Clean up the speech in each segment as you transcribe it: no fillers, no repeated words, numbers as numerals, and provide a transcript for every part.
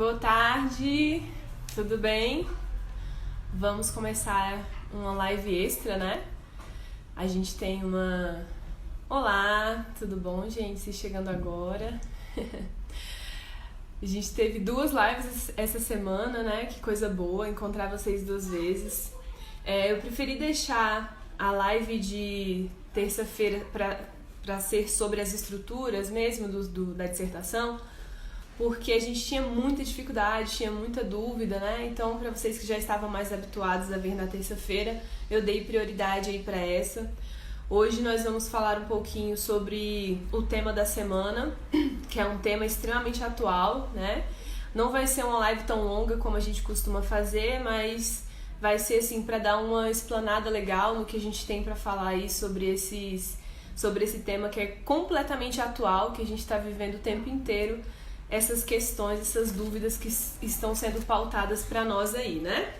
Boa tarde, tudo bem? Vamos começar uma live extra, né? A gente tem uma... Olá, tudo bom, gente? Vocês chegando agora. A gente teve 2 lives essa semana, né? Que coisa boa, encontrar vocês 2 vezes. Eu preferi deixar a live de terça-feira para ser sobre as estruturas mesmo da dissertação, porque a gente tinha muita dificuldade, tinha muita dúvida, né? Então, para vocês que já estavam mais habituados a ver na terça-feira, eu dei prioridade aí para essa. Hoje nós vamos falar um pouquinho sobre o tema da semana, que é um tema extremamente atual, né? Não vai ser uma live tão longa como a gente costuma fazer, mas vai ser assim para dar uma explanada legal no que a gente tem para falar aí sobre esse tema que é completamente atual, que a gente está vivendo o tempo inteiro, essas questões, essas dúvidas que estão sendo pautadas para nós aí, né?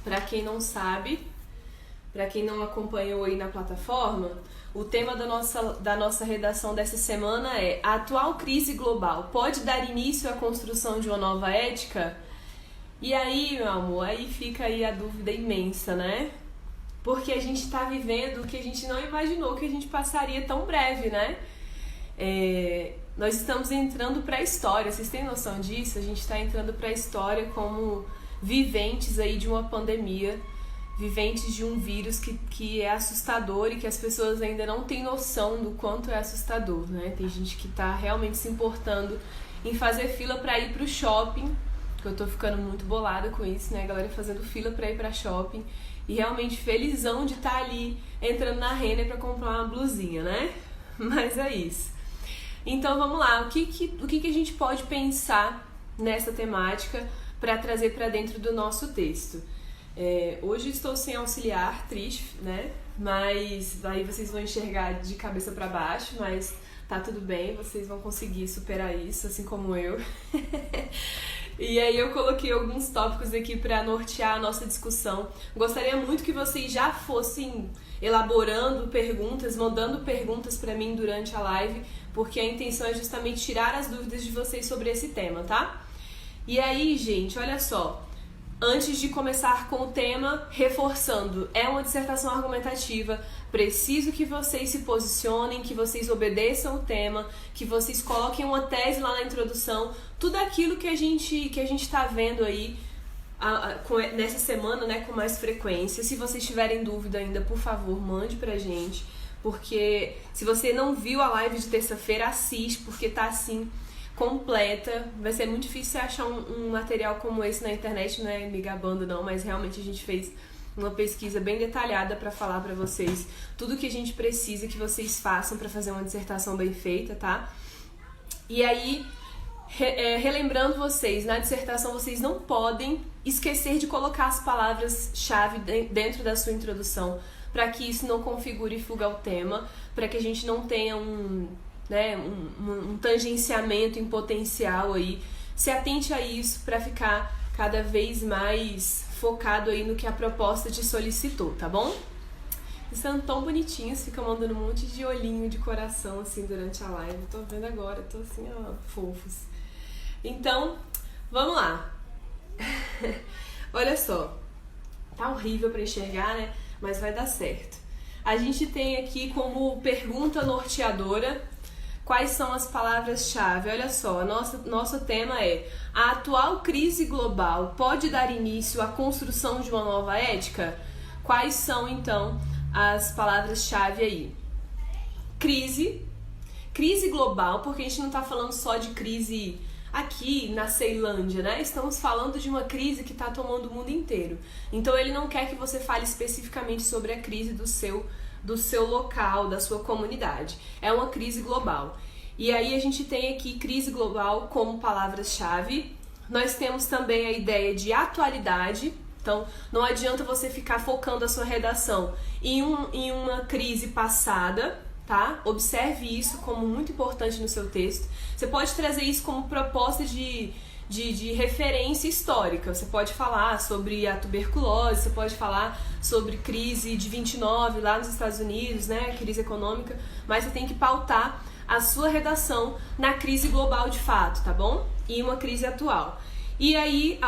Para quem não sabe, para quem não acompanhou aí na plataforma, o tema da nossa redação dessa semana é: a atual crise global pode dar início à construção de uma nova ética? E aí, meu amor, aí fica aí a dúvida imensa, né? Porque a gente está vivendo o que a gente não imaginou que a gente passaria tão breve, né? Nós estamos entrando para a história, vocês têm noção disso? A gente está entrando para a história como viventes aí de uma pandemia, viventes de um vírus que é assustador e que as pessoas ainda não têm noção do quanto é assustador, né? Tem gente que está realmente se importando em fazer fila para ir para o shopping, que eu tô ficando muito bolada com isso, né? A galera fazendo fila para ir para shopping e realmente felizão de estar ali entrando na Renner para comprar uma blusinha, né? Mas é isso. Então vamos lá, o que a gente pode pensar nessa temática para trazer para dentro do nosso texto? Hoje estou sem auxiliar, triste, né? Mas aí vocês vão enxergar de cabeça para baixo, mas tá tudo bem, vocês vão conseguir superar isso, assim como eu. E aí eu coloquei alguns tópicos aqui para nortear a nossa discussão. Gostaria muito que vocês já fossem elaborando perguntas, mandando perguntas para mim durante a live, porque a intenção é justamente tirar as dúvidas de vocês sobre esse tema, tá? E aí, gente, olha só. Antes de começar com o tema, reforçando, é uma dissertação argumentativa, preciso que vocês se posicionem, que vocês obedeçam o tema, que vocês coloquem uma tese lá na introdução, tudo aquilo que a gente está vendo aí nessa semana, né, com mais frequência. Se vocês tiverem dúvida ainda, por favor, mande pra gente, porque se você não viu a live de terça-feira, assiste, porque tá assim completa. Vai ser muito difícil você achar um material como esse na internet, não é me gabando não, mas realmente a gente fez uma pesquisa bem detalhada para falar para vocês tudo que a gente precisa que vocês façam para fazer uma dissertação bem feita, tá? E aí, relembrando vocês, na dissertação vocês não podem esquecer de colocar as palavras-chave dentro da sua introdução, para que isso não configure fuga ao tema, para que a gente não tenha um tangenciamento em potencial aí. Se atente a isso para ficar cada vez mais focado aí no que a proposta te solicitou, tá bom? Eles são tão bonitinhos, ficam mandando um monte de olhinho de coração assim durante a live. Tô vendo agora, tô assim, ó, fofos. Então, vamos lá. Olha só, tá horrível para enxergar, né? Mas vai dar certo. A gente tem aqui como pergunta norteadora quais são as palavras-chave. Olha só, nosso tema é: a atual crise global pode dar início à construção de uma nova ética? Quais são, então, as palavras-chave aí? Crise global, porque a gente não está falando só de crise aqui na Ceilândia, né? Estamos falando de uma crise que está tomando o mundo inteiro. Então ele não quer que você fale especificamente sobre a crise do seu local, da sua comunidade. É uma crise global. E aí a gente tem aqui crise global como palavra-chave. Nós temos também a ideia de atualidade. Então não adianta você ficar focando a sua redação em uma crise passada, tá? Observe isso como muito importante no seu texto. Você pode trazer isso como proposta de referência histórica. Você pode falar sobre a tuberculose, você pode falar sobre crise de 29 lá nos Estados Unidos, né, crise econômica, mas você tem que pautar a sua redação na crise global de fato, tá bom? e uma crise atual. E aí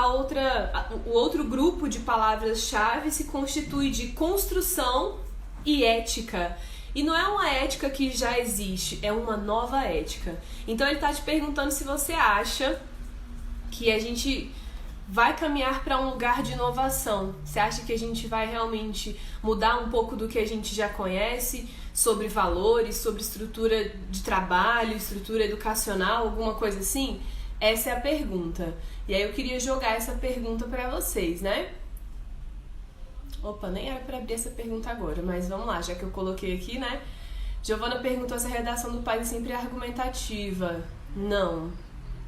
o outro grupo de palavras-chave se constitui de construção e ética. E não é uma ética que já existe, é uma nova ética. Então ele está te perguntando se você acha que a gente vai caminhar para um lugar de inovação. Você acha que a gente vai realmente mudar um pouco do que a gente já conhece sobre valores, sobre estrutura de trabalho, estrutura educacional, alguma coisa assim? Essa é a pergunta. E aí eu queria jogar essa pergunta para vocês, né? Opa, nem era para abrir essa pergunta agora, mas vamos lá, já que eu coloquei aqui, né? Giovana perguntou se a redação do Paz é sempre argumentativa. Não.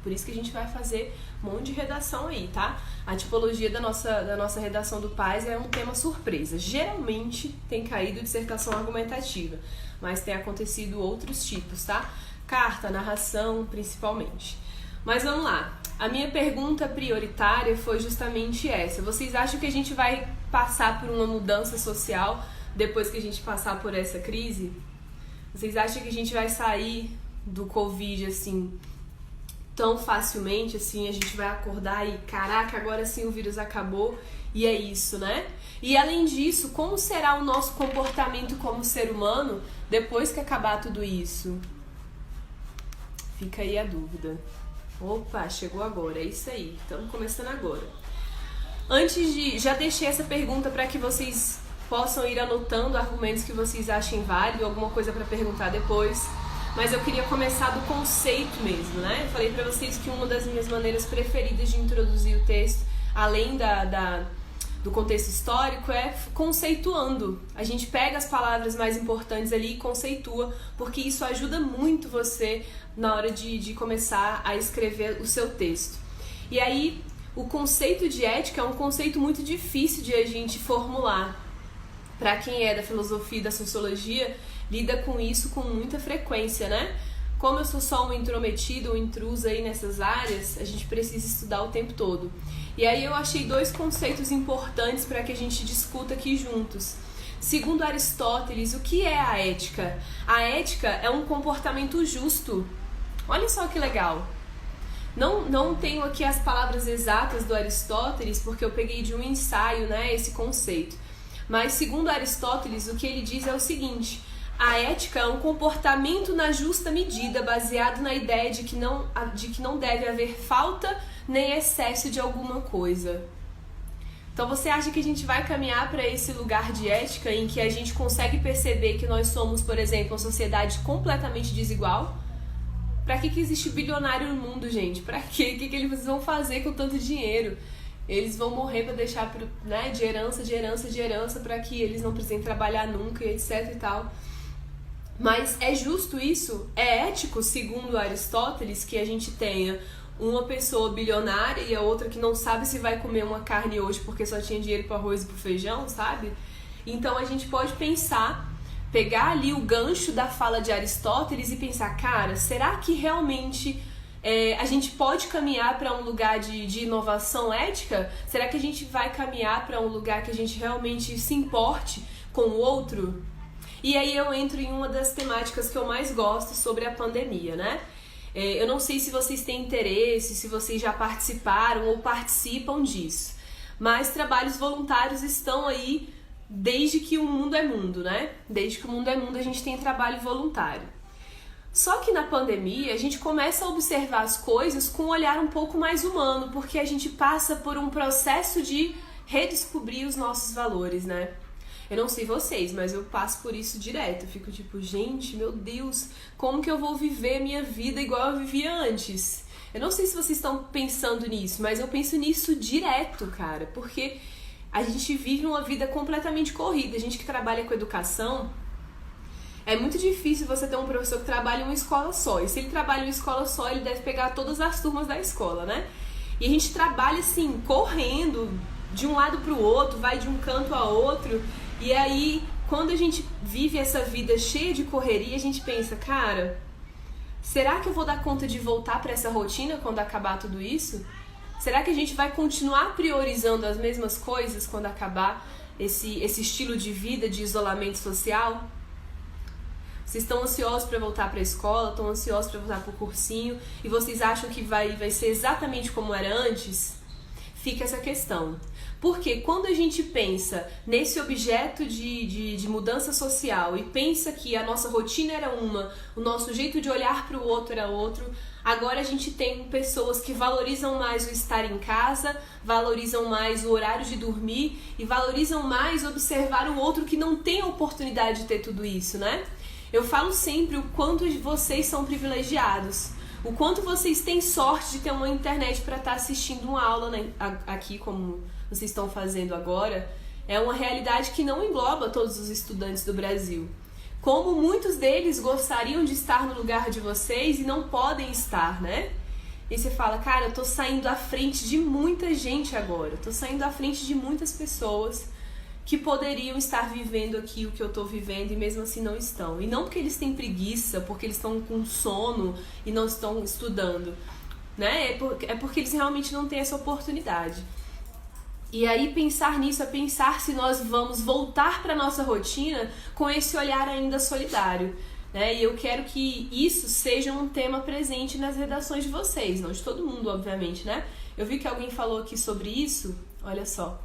Por isso que a gente vai fazer um monte de redação aí, tá? A tipologia da nossa redação do Paz é um tema surpresa. Geralmente tem caído dissertação argumentativa, mas tem acontecido outros tipos, tá? Carta, narração, principalmente. Mas vamos lá. A minha pergunta prioritária foi justamente essa. Vocês acham que a gente vai passar por uma mudança social depois que a gente passar por essa crise? Vocês acham que a gente vai sair do Covid, assim, tão facilmente, assim, a gente vai acordar e, caraca, agora sim o vírus acabou e é isso, né? E além disso, como será o nosso comportamento como ser humano depois que acabar tudo isso? Fica aí a dúvida. Opa, chegou agora, é isso aí, estamos começando agora. Já deixei essa pergunta para que vocês possam ir anotando argumentos que vocês achem válido, alguma coisa para perguntar depois. Mas eu queria começar do conceito mesmo, né? Eu falei para vocês que uma das minhas maneiras preferidas de introduzir o texto, além do contexto histórico, é conceituando. A gente pega as palavras mais importantes ali e conceitua, porque isso ajuda muito você na hora de começar a escrever o seu texto. E aí, o conceito de ética é um conceito muito difícil de a gente formular. Para quem é da filosofia e da sociologia, lida com isso com muita frequência, né? Como eu sou só um intrometido, um intruso aí nessas áreas, a gente precisa estudar o tempo todo. E aí eu achei 2 conceitos importantes para que a gente discuta aqui juntos. Segundo Aristóteles, o que é a ética? A ética é um comportamento justo. Olha só que legal. Não tenho aqui as palavras exatas do Aristóteles, porque eu peguei de um ensaio, né, esse conceito. Mas segundo Aristóteles, o que ele diz é o seguinte: a ética é um comportamento na justa medida, baseado na ideia de que não deve haver falta nem excesso de alguma coisa. Então você acha que a gente vai caminhar para esse lugar de ética em que a gente consegue perceber que nós somos, por exemplo, uma sociedade completamente desigual? Pra que existe bilionário no mundo, gente? Pra quê? O que eles vão fazer com tanto dinheiro? Eles vão morrer pra deixar, né, de herança, pra que eles não precisem trabalhar nunca, e etc e tal. Mas é justo isso? É ético, segundo Aristóteles, que a gente tenha uma pessoa bilionária e a outra que não sabe se vai comer uma carne hoje porque só tinha dinheiro pro arroz e pro feijão, sabe? Então a gente pode pensar, pegar ali o gancho da fala de Aristóteles e pensar, cara, será que realmente a gente pode caminhar para um lugar de inovação ética? Será que a gente vai caminhar para um lugar que a gente realmente se importe com o outro? E aí eu entro em uma das temáticas que eu mais gosto sobre a pandemia, né? Eu não sei se vocês têm interesse, se vocês já participaram ou participam disso, mas trabalhos voluntários estão aí desde que o mundo é mundo, né? Desde que o mundo é mundo a gente tem trabalho voluntário. Só que na pandemia a gente começa a observar as coisas com um olhar um pouco mais humano, porque a gente passa por um processo de redescobrir os nossos valores, né? Eu não sei vocês, mas eu passo por isso direto. Eu fico tipo, gente, meu Deus, como que eu vou viver minha vida igual eu vivia antes? Eu não sei se vocês estão pensando nisso, mas eu penso nisso direto, cara, porque a gente vive uma vida completamente corrida. A gente que trabalha com educação, é muito difícil você ter um professor que trabalha em uma escola só. E se ele trabalha em uma escola só, ele deve pegar todas as turmas da escola, né? E a gente trabalha assim, correndo de um lado pro outro, vai de um canto a outro. E aí, quando a gente vive essa vida cheia de correria, a gente pensa, cara, será que eu vou dar conta de voltar para essa rotina quando acabar tudo isso? Será que a gente vai continuar priorizando as mesmas coisas quando acabar esse estilo de vida de isolamento social? Vocês estão ansiosos para voltar para a escola, estão ansiosos para voltar para o cursinho e vocês acham que vai ser exatamente como era antes? Fica essa questão. Porque quando a gente pensa nesse objeto de mudança social e pensa que a nossa rotina era uma, o nosso jeito de olhar para o outro era outro, agora a gente tem pessoas que valorizam mais o estar em casa, valorizam mais o horário de dormir e valorizam mais observar o outro que não tem a oportunidade de ter tudo isso, né? Eu falo sempre o quanto vocês são privilegiados. O quanto vocês têm sorte de ter uma internet para estar assistindo uma aula, né, aqui, como vocês estão fazendo agora, é uma realidade que não engloba todos os estudantes do Brasil. Como muitos deles gostariam de estar no lugar de vocês e não podem estar, né? E você fala, cara, eu tô saindo à frente de muita gente agora, eu tô saindo à frente de muitas pessoas que poderiam estar vivendo aqui o que eu tô vivendo e mesmo assim não estão. E não porque eles têm preguiça, porque eles estão com sono e não estão estudando, né? É porque eles realmente não têm essa oportunidade. E aí pensar nisso é pensar se nós vamos voltar para nossa rotina com esse olhar ainda solidário, né? E eu quero que isso seja um tema presente nas redações de vocês, não de todo mundo, obviamente, né? Eu vi que alguém falou aqui sobre isso, olha só.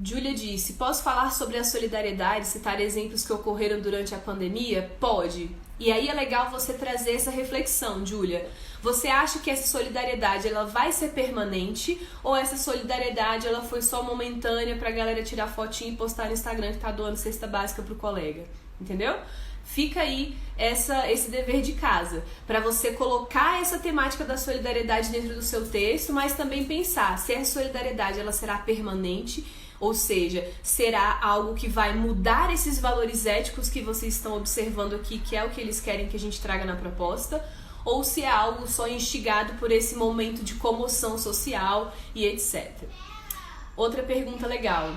Júlia disse, posso falar sobre a solidariedade, citar exemplos que ocorreram durante a pandemia? Pode. E aí é legal você trazer essa reflexão, Júlia. Você acha que essa solidariedade ela vai ser permanente ou essa solidariedade ela foi só momentânea pra galera tirar fotinho e postar no Instagram que tá doando cesta básica pro colega? Entendeu? Fica aí esse dever de casa, para você colocar essa temática da solidariedade dentro do seu texto, mas também pensar se essa solidariedade ela será permanente, ou seja, será algo que vai mudar esses valores éticos que vocês estão observando aqui, que é o que eles querem que a gente traga na proposta, ou se é algo só instigado por esse momento de comoção social e etc. Outra pergunta legal.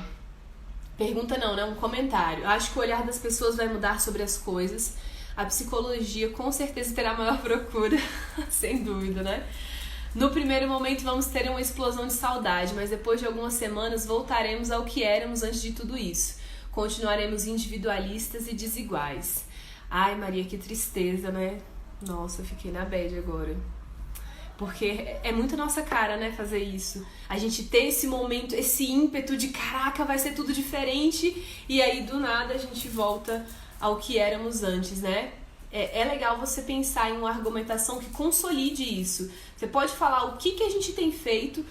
Pergunta não, né? Um comentário. Acho que o olhar das pessoas vai mudar sobre as coisas. A psicologia com certeza terá maior procura, sem dúvida, né? No primeiro momento vamos ter uma explosão de saudade, mas depois de algumas semanas voltaremos ao que éramos antes de tudo isso. Continuaremos individualistas e desiguais. Ai, Maria, que tristeza, né? Nossa, fiquei na bad agora. Porque é muito nossa cara, né, fazer isso. A gente ter esse momento, esse ímpeto de caraca, vai ser tudo diferente. E aí, do nada, a gente volta ao que éramos antes, né? É legal você pensar em uma argumentação que consolide isso. Você pode falar o que a gente tem feito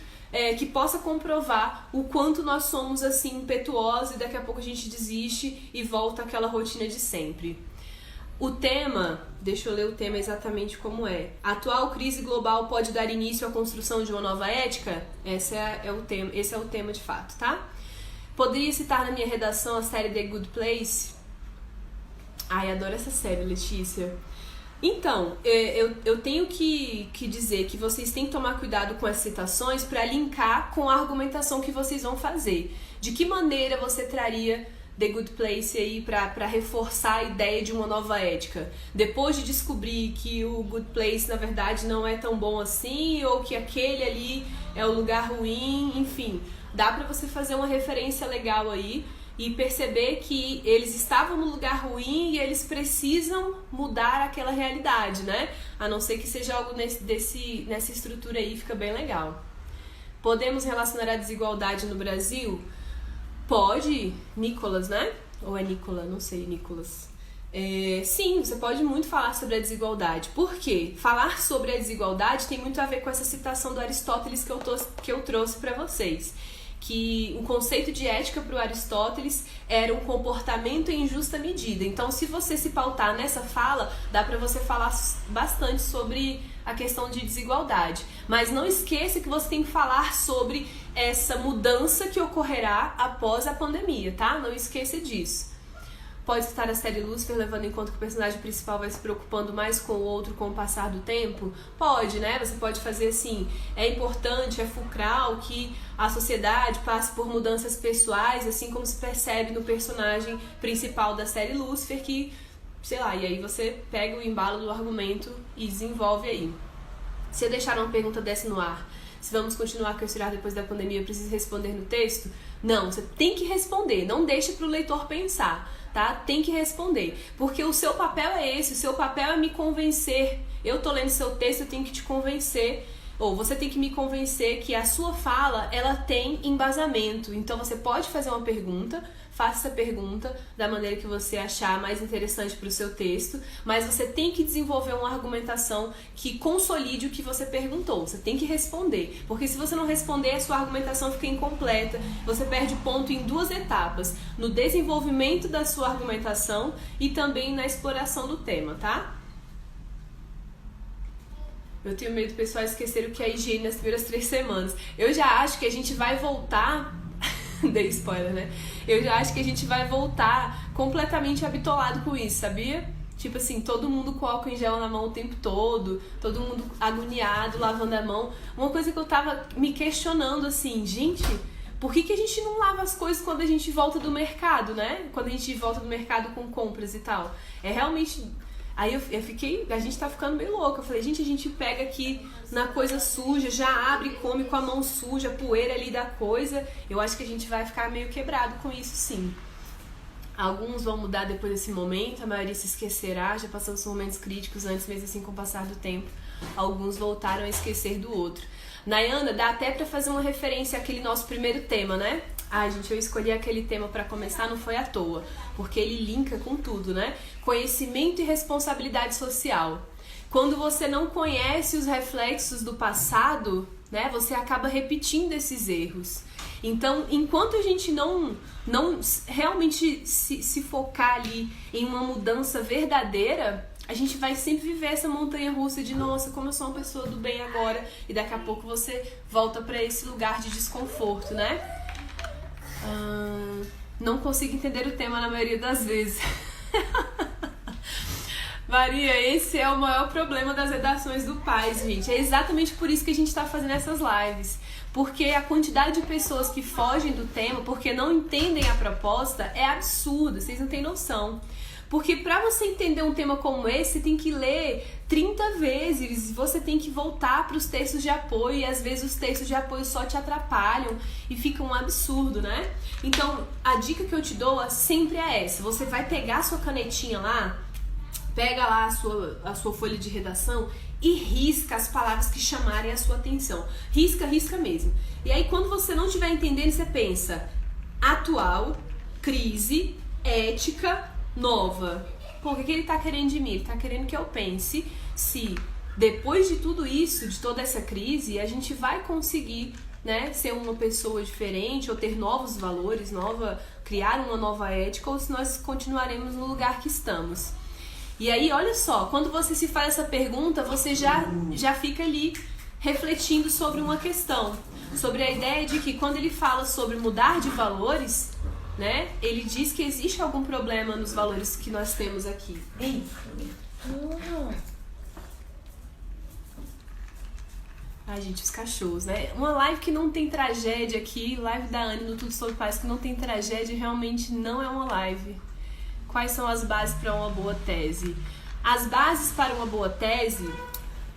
que possa comprovar o quanto nós somos assim impetuosos e daqui a pouco a gente desiste e volta àquela rotina de sempre. O tema, deixa eu ler o tema exatamente como é. A atual crise global pode dar início à construção de uma nova ética? Esse é o tema de fato, tá? Poderia citar na minha redação a série The Good Place? Ai, adoro essa série, Letícia. Então, eu tenho que dizer que vocês têm que tomar cuidado com as citações para linkar com a argumentação que vocês vão fazer. De que maneira você traria The Good Place aí para reforçar a ideia de uma nova ética? Depois de descobrir que o Good Place na verdade não é tão bom assim, ou que aquele ali é o lugar ruim, enfim, dá para você fazer uma referência legal aí e perceber que eles estavam no lugar ruim e eles precisam mudar aquela realidade, né? A não ser que seja algo nessa estrutura aí, fica bem legal. Podemos relacionar a desigualdade no Brasil? Pode, Nicolas, né? Ou é Nicola? Não sei, Nicolas. Sim, você pode muito falar sobre a desigualdade. Por quê? Falar sobre a desigualdade tem muito a ver com essa citação do Aristóteles que eu trouxe para vocês. Que o conceito de ética para o Aristóteles era um comportamento em justa medida. Então, se você se pautar nessa fala, dá para você falar bastante sobre a questão de desigualdade. Mas não esqueça que você tem que falar sobre essa mudança que ocorrerá após a pandemia, tá? Não esqueça disso. Pode citar a série Lúcifer, levando em conta que o personagem principal vai se preocupando mais com o outro com o passar do tempo? Pode, né? Você pode fazer assim, é importante, é fulcral que a sociedade passe por mudanças pessoais, assim como se percebe no personagem principal da série Lúcifer, que, sei lá, e aí você pega o embalo do argumento e desenvolve aí. Se eu deixar uma pergunta dessa no ar, se vamos continuar com esse olhar depois da pandemia, eu preciso responder no texto? Não, você tem que responder, não deixa para o leitor pensar, tá? Tem que responder, porque o seu papel é esse, o seu papel é me convencer. Eu tô lendo seu texto, eu tenho que te convencer, ou você tem que me convencer que a sua fala, ela tem embasamento. Então você pode fazer uma pergunta, faça essa pergunta da maneira que você achar mais interessante para o seu texto, mas você tem que desenvolver uma argumentação que consolide o que você perguntou. Você tem que responder, porque se você não responder, a sua argumentação fica incompleta. Você perde ponto em duas etapas, no desenvolvimento da sua argumentação e também na exploração do tema, tá? Eu tenho medo do pessoal esquecer o que é higiene nas primeiras 3 semanas. Eu já acho que a gente vai voltar... Dei spoiler, né? Eu já acho que a gente vai voltar completamente habitolado com isso, sabia? Tipo assim, todo mundo com álcool em gel na mão o tempo todo, todo mundo agoniado, lavando a mão. Uma coisa que eu tava me questionando assim, gente, por que a gente não lava as coisas quando a gente volta do mercado, né? Quando a gente volta do mercado com compras e tal. É realmente... Aí eu fiquei, a gente tá ficando meio louca. Eu falei, gente, a gente pega aqui na coisa suja, já abre e come com a mão suja, a poeira ali da coisa. Eu acho que a gente vai ficar meio quebrado com isso, sim. Alguns vão mudar depois desse momento, a maioria se esquecerá, já passamos por momentos críticos antes, mesmo assim com o passar do tempo. Alguns voltaram a esquecer do outro. Nayana, dá até pra fazer uma referência àquele nosso primeiro tema, né? Ah, gente, eu escolhi aquele tema pra começar, não foi à toa, porque ele linka com tudo, né? Conhecimento e responsabilidade social. Quando você não conhece os reflexos do passado, né, você acaba repetindo esses erros. Então, enquanto a gente não realmente se focar ali em uma mudança verdadeira, a gente vai sempre viver essa montanha-russa de nossa, como eu sou uma pessoa do bem agora, e daqui a pouco você volta pra esse lugar de desconforto, né? Não consigo entender o tema na maioria das vezes. Maria, esse é o maior problema das redações do Paz, gente. É exatamente por isso que a gente tá fazendo essas lives. Porque a quantidade de pessoas que fogem do tema, porque não entendem a proposta, é absurda, vocês não têm noção. Porque para você entender um tema como esse, você tem que ler 30 vezes, você tem que voltar para os textos de apoio, e às vezes os textos de apoio só te atrapalham e fica um absurdo, né? Então, a dica que eu te dou sempre é essa: você vai pegar a sua canetinha lá, pega lá a sua folha de redação e risca as palavras que chamarem a sua atenção. Risca mesmo. E aí, quando você não estiver entendendo, você pensa: atual, crise, ética, nova. Pô, o que ele tá querendo de mim? Ele tá querendo que eu pense se, depois de tudo isso, de toda essa crise, a gente vai conseguir, né, ser uma pessoa diferente ou ter novos valores, criar uma nova ética, ou se nós continuaremos no lugar que estamos. E aí, olha só, quando você se faz essa pergunta, você já fica ali refletindo sobre uma questão, sobre a ideia de que quando ele fala sobre mudar de valores, né, ele diz que existe algum problema nos valores que nós temos aqui. Ei! Ai, gente, os cachorros, né? Uma live que não tem tragédia aqui, live da Anne no Tudo Sobre Paz, que não tem tragédia, realmente não é uma live. Quais são as bases para uma boa tese? As bases para uma boa tese,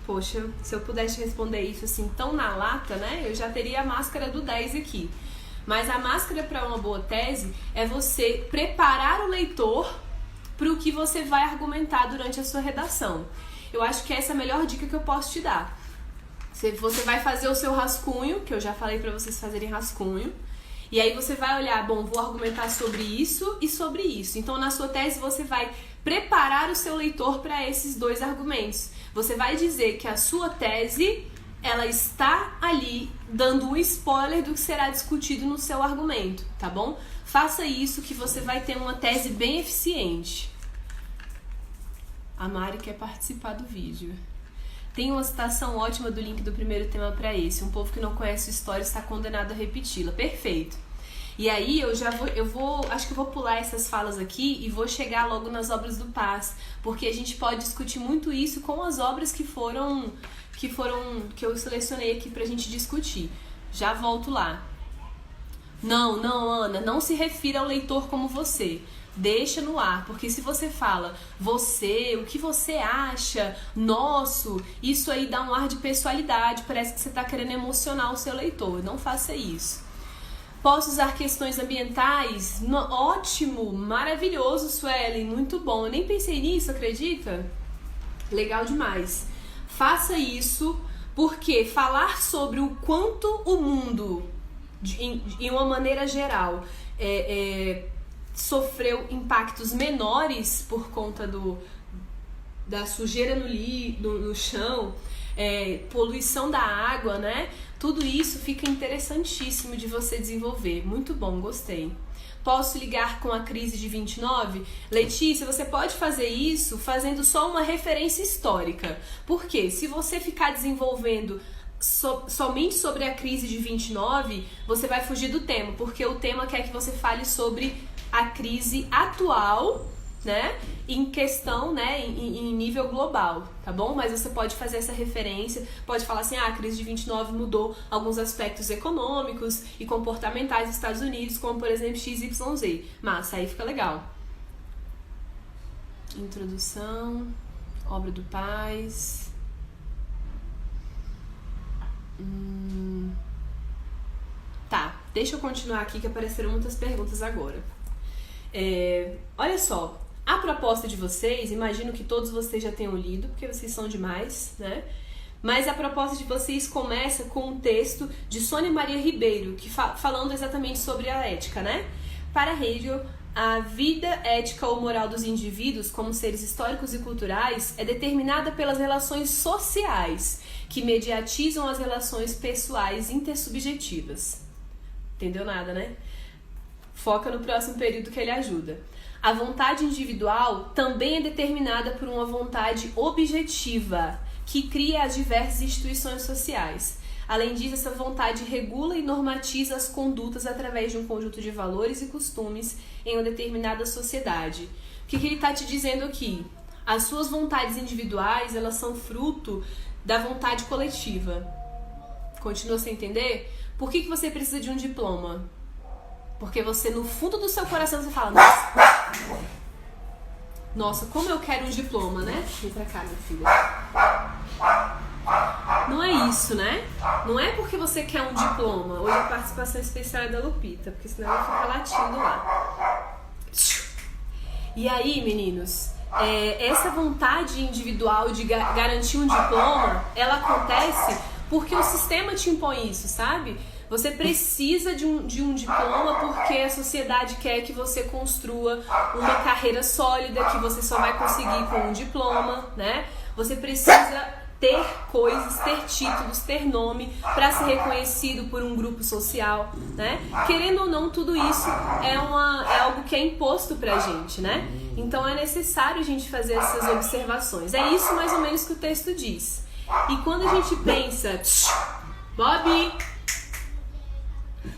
poxa, se eu pudesse responder isso assim tão na lata, né, eu já teria a máscara do 10 aqui. Mas a máscara para uma boa tese é você preparar o leitor para o que você vai argumentar durante a sua redação. Eu acho que essa é a melhor dica que eu posso te dar. Você vai fazer o seu rascunho, que eu já falei para vocês fazerem rascunho, e aí você vai olhar, bom, vou argumentar sobre isso e sobre isso. Então, na sua tese, você vai preparar o seu leitor para esses dois argumentos. Você vai dizer que a sua tese, ela está ali dando um spoiler do que será discutido no seu argumento, tá bom? Faça isso que você vai ter uma tese bem eficiente. A Mari quer participar do vídeo. Tem uma citação ótima do link do primeiro tema para esse. Um povo que não conhece a história está condenado a repeti-la. Perfeito. E aí acho que eu vou pular essas falas aqui e vou chegar logo nas obras do Paz, porque a gente pode discutir muito isso com as obras que eu selecionei aqui pra gente discutir. Já volto lá. Não, Ana, não se refira ao leitor como você. Deixa no ar, porque se você fala você, o que você acha, nosso, isso aí dá um ar de pessoalidade, parece que você está querendo emocionar o seu leitor. Não faça isso. Posso usar questões ambientais? Ótimo, maravilhoso, Suelen, muito bom. Eu nem pensei nisso, acredita? Legal demais. Faça isso, porque falar sobre o quanto o mundo, em uma maneira geral, sofreu impactos menores por conta da sujeira no chão, poluição da água, né? Tudo isso fica interessantíssimo de você desenvolver. Muito bom, gostei. Posso ligar com a crise de 29? Letícia, você pode fazer isso fazendo só uma referência histórica. Por quê? Se você ficar desenvolvendo somente sobre a crise de 29, você vai fugir do tema, porque o tema quer que você fale sobre a crise atual, né, em questão, né, em nível global, tá bom? Mas você pode fazer essa referência, pode falar assim, a crise de 29 mudou alguns aspectos econômicos e comportamentais dos Estados Unidos, como por exemplo XYZ. Massa, aí fica legal. Introdução, obra do Paz. Tá, deixa eu continuar aqui que apareceram muitas perguntas agora. Olha só, a proposta de vocês, imagino que todos vocês já tenham lido, porque vocês são demais, né? Mas a proposta de vocês começa com um texto de Sônia Maria Ribeiro, que falando exatamente sobre a ética, né? Para Hegel, a vida ética ou moral dos indivíduos, como seres históricos e culturais, é determinada pelas relações sociais, que mediatizam as relações pessoais intersubjetivas. Entendeu nada, né? Foca no próximo período que ele ajuda. A vontade individual também é determinada por uma vontade objetiva, que cria as diversas instituições sociais. Além disso, essa vontade regula e normatiza as condutas através de um conjunto de valores e costumes em uma determinada sociedade. O que ele está te dizendo aqui? As suas vontades individuais, elas são fruto da vontade coletiva. Continua sem entender? Por que você precisa de um diploma? Porque você, no fundo do seu coração, você fala, nossa, como eu quero um diploma, né? Vem pra cá, minha filha. Não é isso, né? Não é porque você quer um diploma. Hoje a participação especial é da Lupita, porque senão ela fica latindo lá. E aí, meninos, essa vontade individual de garantir um diploma, ela acontece porque o sistema te impõe isso, sabe? Você precisa de um diploma porque a sociedade quer que você construa uma carreira sólida, que você só vai conseguir com um diploma, né? Você precisa ter coisas, ter títulos, ter nome para ser reconhecido por um grupo social, né? Querendo ou não, tudo isso é algo que é imposto pra gente, né? Então é necessário a gente fazer essas observações. É isso mais ou menos que o texto diz. E quando a gente pensa... Bob!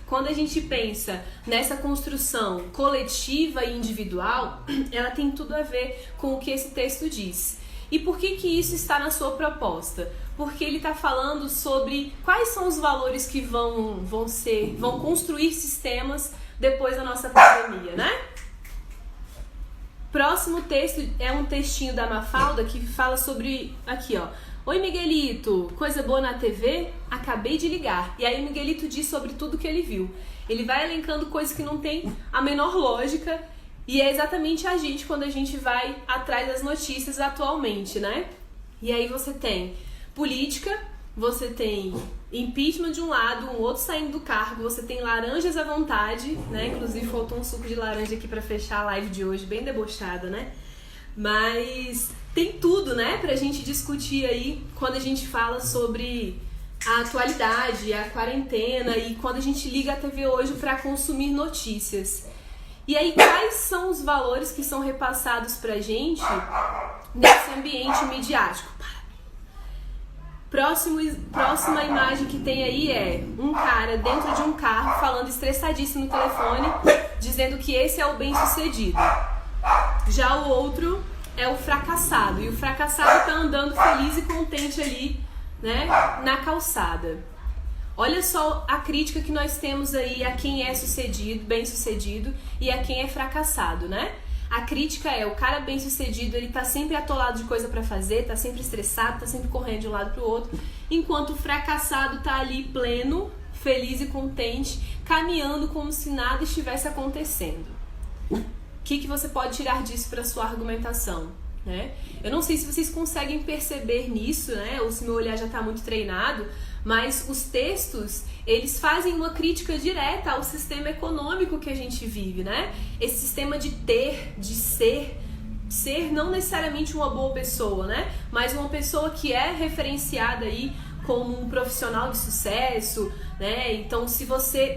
Quando a gente pensa nessa construção coletiva e individual, ela tem tudo a ver com o que esse texto diz. E por que isso está na sua proposta? Porque ele está falando sobre quais são os valores que vão construir sistemas depois da nossa pandemia, né? Próximo texto é um textinho da Mafalda que fala sobre... Aqui, ó. Oi, Miguelito, coisa boa na TV? Acabei de ligar. E aí o Miguelito diz sobre tudo que ele viu. Ele vai elencando coisas que não tem a menor lógica e é exatamente a gente quando a gente vai atrás das notícias atualmente, né? E aí você tem política, você tem impeachment de um lado, um outro saindo do cargo, você tem laranjas à vontade, né? Inclusive faltou um suco de laranja aqui pra fechar a live de hoje, bem debochada, né? Mas tem tudo, né, pra gente discutir aí quando a gente fala sobre a atualidade, a quarentena e quando a gente liga a TV hoje para consumir notícias. E aí, quais são os valores que são repassados pra gente nesse ambiente midiático? Próxima imagem que tem aí é um cara dentro de um carro falando estressadíssimo no telefone, dizendo que esse é o bem-sucedido. Já o outro é o fracassado, e o fracassado tá andando feliz e contente ali, né, na calçada. Olha só a crítica que nós temos aí a quem é bem-sucedido e a quem é fracassado, né? A crítica é o cara bem-sucedido, ele tá sempre atolado de coisa pra fazer, tá sempre estressado, tá sempre correndo de um lado pro outro, enquanto o fracassado tá ali pleno, feliz e contente, caminhando como se nada estivesse acontecendo. O que você pode tirar disso para sua argumentação, né? Eu não sei se vocês conseguem perceber nisso, né? Ou se meu olhar já está muito treinado, mas os textos, eles fazem uma crítica direta ao sistema econômico que a gente vive, né? Esse sistema de ter, de ser não necessariamente uma boa pessoa, né? Mas uma pessoa que é referenciada aí como um profissional de sucesso, né? Então,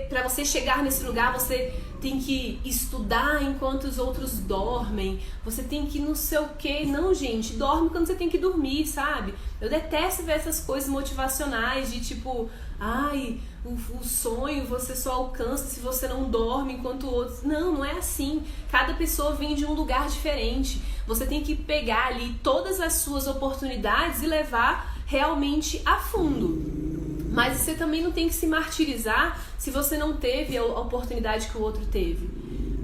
para você chegar nesse lugar, você tem que estudar enquanto os outros dormem, você tem que não sei o quê. Não, gente, dorme quando você tem que dormir, sabe? Eu detesto ver essas coisas motivacionais de tipo, ai, o sonho você só alcança se você não dorme enquanto outros... Não é assim. Cada pessoa vem de um lugar diferente. Você tem que pegar ali todas as suas oportunidades e levar realmente a fundo. Mas você também não tem que se martirizar se você não teve a oportunidade que o outro teve.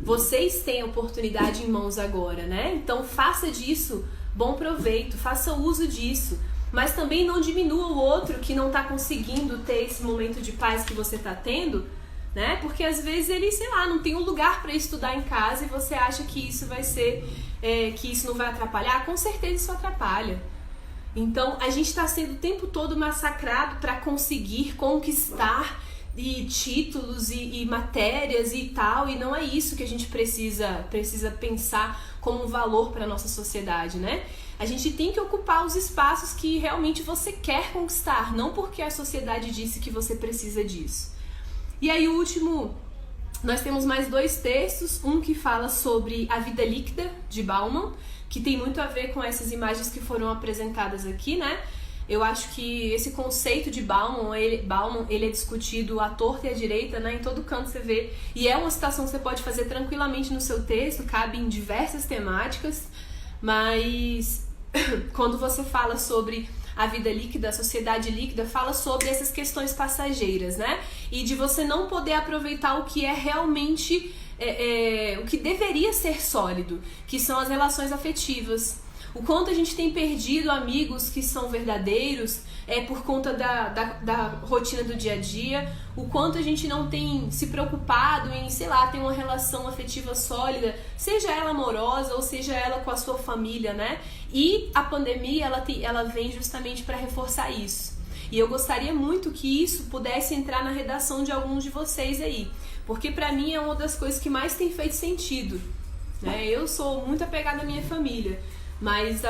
Vocês têm a oportunidade em mãos agora, né? Então faça disso bom proveito, faça uso disso. Mas também não diminua o outro que não está conseguindo ter esse momento de paz que você está tendo, né? Porque às vezes ele, sei lá, não tem um lugar para estudar em casa e você acha que isso vai ser, que isso não vai atrapalhar. Com certeza isso atrapalha. Então, a gente está sendo o tempo todo massacrado para conseguir conquistar títulos e matérias e tal, e não é isso que a gente precisa pensar como um valor para a nossa sociedade, né? A gente tem que ocupar os espaços que realmente você quer conquistar, não porque a sociedade disse que você precisa disso. E aí, o último, nós temos mais 2 textos, um que fala sobre a vida líquida, de Bauman, que tem muito a ver com essas imagens que foram apresentadas aqui, né? Eu acho que esse conceito de Bauman, ele é discutido à torta e à direita, né? Em todo canto você vê. E é uma citação que você pode fazer tranquilamente no seu texto, cabe em diversas temáticas, mas quando você fala sobre a vida líquida, a sociedade líquida, fala sobre essas questões passageiras, né? E de você não poder aproveitar o que é realmente... o que deveria ser sólido, que são as relações afetivas. O quanto a gente tem perdido amigos que são verdadeiros por conta da rotina do dia a dia, o quanto a gente não tem se preocupado em, sei lá, ter uma relação afetiva sólida, seja ela amorosa ou seja ela com a sua família, né? E a pandemia, ela vem justamente para reforçar isso. E eu gostaria muito que isso pudesse entrar na redação de alguns de vocês aí, porque pra mim é uma das coisas que mais tem feito sentido, né? Eu sou muito apegada à minha família, mas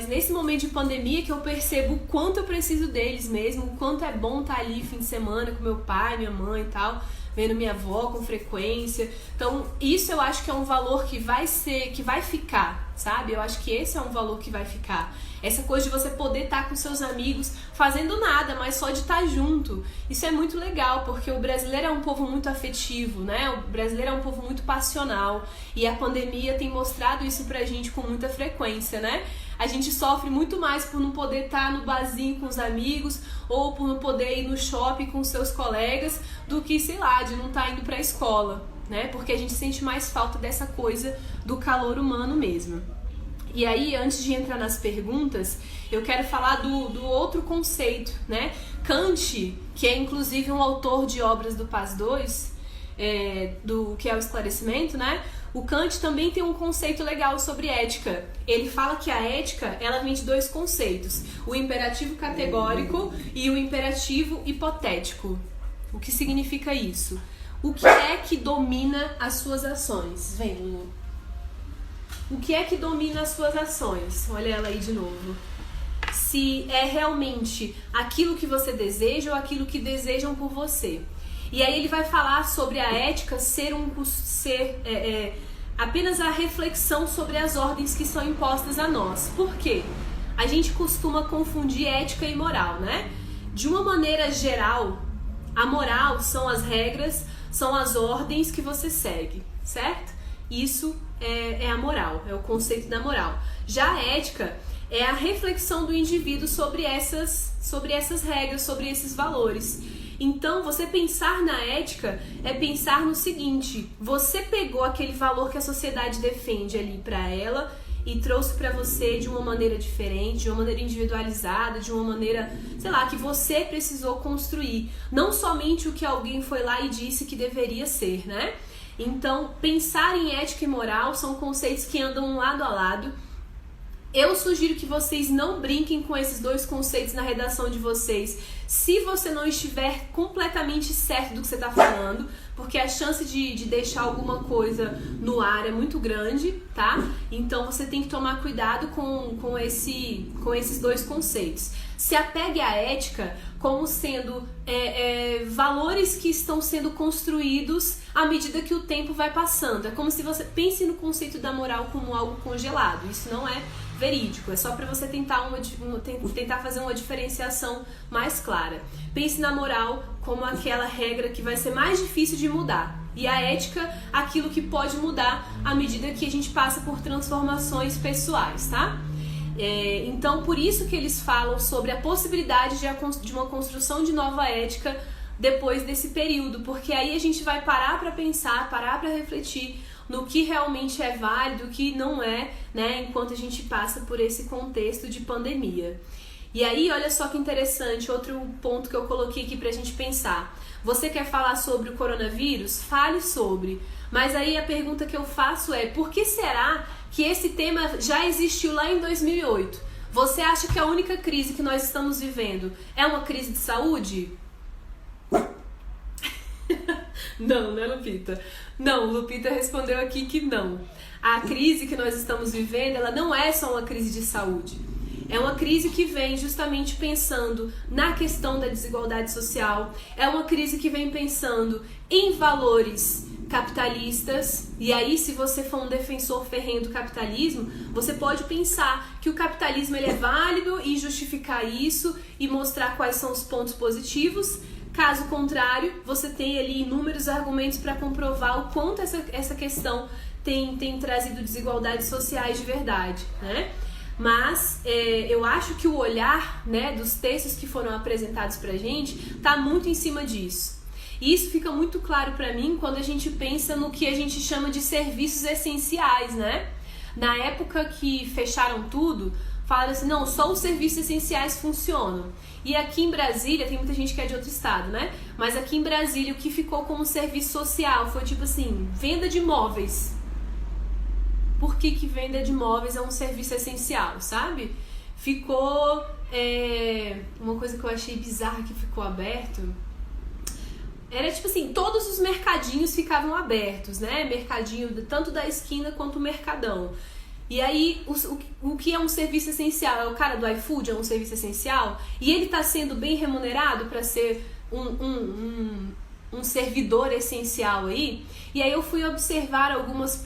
nesse momento de pandemia que eu percebo o quanto eu preciso deles mesmo, o quanto é bom estar ali fim de semana com meu pai, minha mãe e tal, vendo minha avó com frequência. Então isso eu acho que é um valor que vai ficar, sabe? Eu acho que esse é um valor que vai ficar. Essa coisa de você poder estar com seus amigos fazendo nada, mas só de estar junto. Isso é muito legal, porque o brasileiro é um povo muito afetivo, né? O brasileiro é um povo muito passional. E a pandemia tem mostrado isso pra gente com muita frequência, né? A gente sofre muito mais por não poder estar no barzinho com os amigos ou por não poder ir no shopping com seus colegas do que, sei lá, de não estar indo pra escola, né? Porque a gente sente mais falta dessa coisa do calor humano mesmo. E aí, antes de entrar nas perguntas, eu quero falar do outro conceito, né? Kant, que é inclusive um autor de obras do Paz II, do que é o esclarecimento, né? O Kant também tem um conceito legal sobre ética. Ele fala que a ética, ela vem de 2 conceitos, o imperativo categórico e o imperativo hipotético. O que significa isso? O que é que domina as suas ações? Vem, Lulu. O que é que domina as suas ações? Olha ela aí de novo. Se é realmente aquilo que você deseja ou aquilo que desejam por você. E aí ele vai falar sobre a ética ser apenas a reflexão sobre as ordens que são impostas a nós. Por quê? A gente costuma confundir ética e moral, né? De uma maneira geral, a moral são as regras, são as ordens que você segue, certo? Isso é a moral, é o conceito da moral. Já a ética é a reflexão do indivíduo sobre essas regras, sobre esses valores. Então, você pensar na ética é pensar no seguinte: você pegou aquele valor que a sociedade defende ali para ela e trouxe para você de uma maneira diferente, de uma maneira individualizada, de uma maneira, sei lá, que você precisou construir. Não somente o que alguém foi lá e disse que deveria ser, né? Então, pensar em ética e moral são conceitos que andam lado a lado. Eu sugiro que vocês não brinquem com esses dois conceitos na redação de vocês, se você não estiver completamente certo do que você está falando, porque a chance de deixar alguma coisa no ar é muito grande, tá? Então você tem que tomar cuidado com esses dois conceitos. Se apegue à ética como sendo valores que estão sendo construídos à medida que o tempo vai passando. É como se você pense no conceito da moral como algo congelado. Isso não é verídico, é só para você tentar fazer uma diferenciação mais clara. Pense na moral como aquela regra que vai ser mais difícil de mudar, e a ética, aquilo que pode mudar à medida que a gente passa por transformações pessoais, tá? Então, por isso que eles falam sobre a possibilidade de uma construção de nova ética depois desse período, porque aí a gente vai parar para pensar, parar para refletir no que realmente é válido, o que não é, né, enquanto a gente passa por esse contexto de pandemia. E aí, olha só que interessante, outro ponto que eu coloquei aqui pra gente pensar. Você quer falar sobre o coronavírus? Fale sobre. Mas aí a pergunta que eu faço é: por que será que esse tema já existiu lá em 2008? Você acha que a única crise que nós estamos vivendo é uma crise de saúde? Não, né, Lupita? Não, Lupita respondeu aqui que não. A crise que nós estamos vivendo, ela não é só uma crise de saúde. É uma crise que vem justamente pensando na questão da desigualdade social. É uma crise que vem pensando em valores capitalistas. E aí, se você for um defensor ferrenho do capitalismo, você pode pensar que o capitalismo ele é válido e justificar isso e mostrar quais são os pontos positivos. Caso contrário, você tem ali inúmeros argumentos para comprovar o quanto essa questão tem trazido desigualdades sociais de verdade, né? Mas eu acho que o olhar, né, dos textos que foram apresentados pra gente tá muito em cima disso. E isso fica muito claro pra mim quando a gente pensa no que a gente chama de serviços essenciais, né? Na época que fecharam tudo, falaram assim, não, só os serviços essenciais funcionam. E aqui em Brasília, tem muita gente que é de outro estado, né? Mas aqui em Brasília, o que ficou como serviço social foi tipo assim, venda de móveis. Por que venda de móveis é um serviço essencial, sabe? Ficou uma coisa que eu achei bizarra que ficou aberto. Era tipo assim, todos os mercadinhos ficavam abertos, né? Mercadinho tanto da esquina quanto o mercadão. E aí, o que é um serviço essencial? É o cara do iFood, é um serviço essencial? E ele está sendo bem remunerado para ser um servidor essencial aí? E aí eu fui observar algumas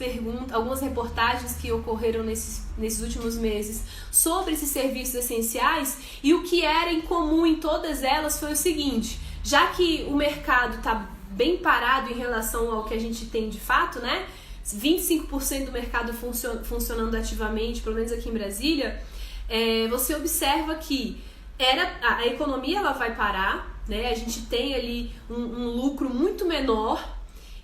reportagens que ocorreram nesses últimos meses sobre esses serviços essenciais, e o que era em comum em todas elas foi o seguinte: já que o mercado está bem parado em relação ao que a gente tem de fato, né? 25% do mercado funcionando ativamente, pelo menos aqui em Brasília, você observa que a economia ela vai parar, né? A gente tem ali um lucro muito menor,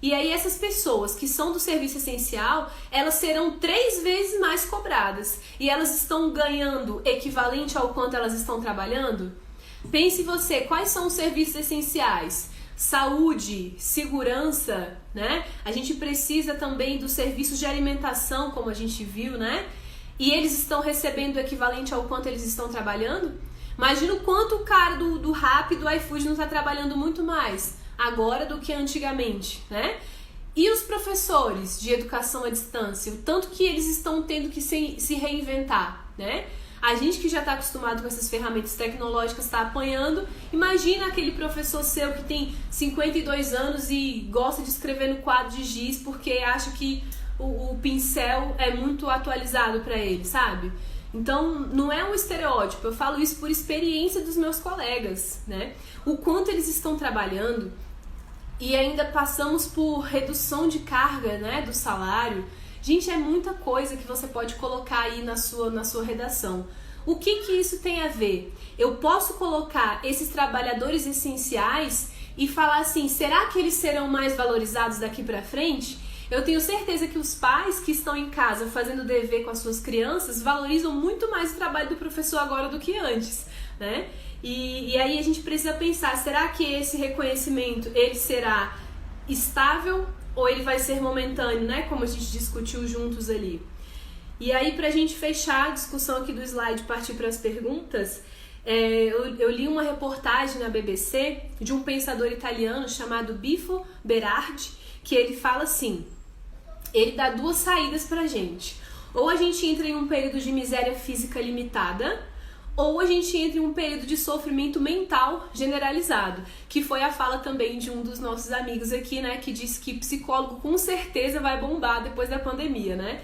e aí essas pessoas que são do serviço essencial, elas serão 3 vezes mais cobradas, e elas estão ganhando equivalente ao quanto elas estão trabalhando? Pense você, quais são os serviços essenciais? Saúde, segurança, né? A gente precisa também dos serviços de alimentação, como a gente viu, né? E eles estão recebendo o equivalente ao quanto eles estão trabalhando? Imagina o quanto o cara do Rappi, do iFood não está trabalhando muito mais agora do que antigamente, né? E os professores de educação à distância, o tanto que eles estão tendo que se reinventar, né? A gente que já está acostumado com essas ferramentas tecnológicas está apanhando. Imagina aquele professor seu que tem 52 anos e gosta de escrever no quadro de giz porque acha que o pincel é muito atualizado para ele, sabe? Então, não é um estereótipo, eu falo isso por experiência dos meus colegas, né? O quanto eles estão trabalhando, e ainda passamos por redução de carga, né, do salário. Gente, é muita coisa que você pode colocar aí na sua redação. O que isso tem a ver? Eu posso colocar esses trabalhadores essenciais e falar assim, será que eles serão mais valorizados daqui pra frente? Eu tenho certeza que os pais que estão em casa fazendo dever com as suas crianças valorizam muito mais o trabalho do professor agora do que antes, né? E aí a gente precisa pensar, será que esse reconhecimento ele será estável ou ele vai ser momentâneo, né? Como a gente discutiu juntos ali. E aí, pra gente fechar a discussão aqui do slide e partir para as perguntas, eu li uma reportagem na BBC de um pensador italiano chamado Bifo Berardi, que ele fala assim, ele dá duas saídas pra gente. Ou a gente entra em um período de miséria física limitada, ou a gente entra em um período de sofrimento mental generalizado, que foi a fala também de um dos nossos amigos aqui, né, que disse que psicólogo com certeza vai bombar depois da pandemia, né?